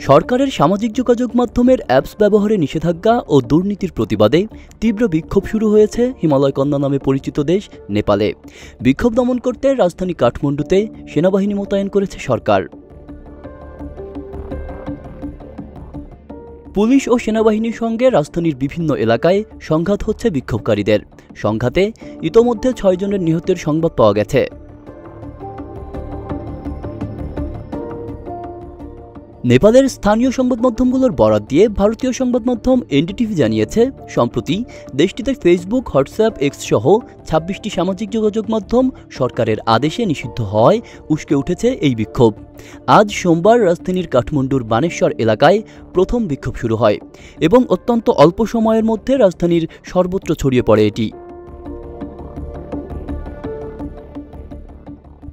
সরকারের সামাজিক যোগাযোগ মাধ্যমের অ্যাপস ব্যবহারে নিষেধাজ্ঞা ও দুর্নীতির প্রতিবাদে তীব্র বিক্ষোভ শুরু হয়েছে হিমালয় কন্যা নামে পরিচিত দেশ নেপালে। বিক্ষোভ দমন করতে রাজধানী কাঠমান্ডুতে সেনাবাহিনী মোতায়েন করেছে সরকার। পুলিশ ও সেনাবাহিনীর সঙ্গে রাজধানীর বিভিন্ন এলাকায় সংঘাত হচ্ছে বিক্ষোভকারীদের। সংঘাতে ইতোমধ্যে ৬ জনের নিহতের সংবাদ পাওয়া গেছে। নেপালের স্থানীয় সংবাদ মাধ্যমগুলোর বরাত দিয়ে ভারতীয় সংবাদ মাধ্যম এনডিটিভি জানিয়েছে, সম্প্রতি দেশটিতে ফেসবুক, হোয়াটসঅ্যাপ, এক্স সহ ২৬টি সামাজিক যোগাযোগ মাধ্যম সরকারের আদেশে নিষিদ্ধ হওয়ায় উস্কে উঠেছে এই বিক্ষোভ। আজ সোমবার রাজধানীর কাঠমান্ডুর বানেশ্বর এলাকায় প্রথম বিক্ষোভ শুরু হয় এবং অত্যন্ত অল্প সময়ের মধ্যে রাজধানীর সর্বত্র ছড়িয়ে পড়ে এটি।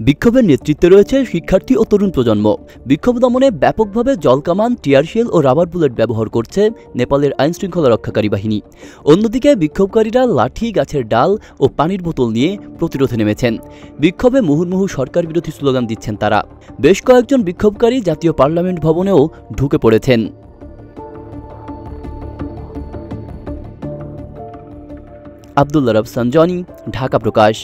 বিক্ষোভের নেতৃত্বে রয়েছে শিক্ষার্থী ও তরুণ প্রজন্ম। বিক্ষোভ দমনে ব্যাপকভাবে জলকামান, টিয়ারশেল ও রাবার বুলেট ব্যবহার করছে নেপালের আইনশৃঙ্খলা রক্ষাকারী বাহিনী। অন্যদিকে বিক্ষোভকারীরা লাঠি, গাছের ডাল ও পানির বোতল নিয়ে প্রতিরোধে নেমেছেন। বিক্ষোভে মুহুর্মুহু সরকার বিরোধী স্লোগান দিচ্ছেন তারা। বেশ কয়েকজন বিক্ষোভকারী জাতীয় পার্লামেন্ট ভবনেও ঢুকে পড়েছেন। আব্দুল্লাহ রাফসান জনি, ঢাকা প্রকাশ।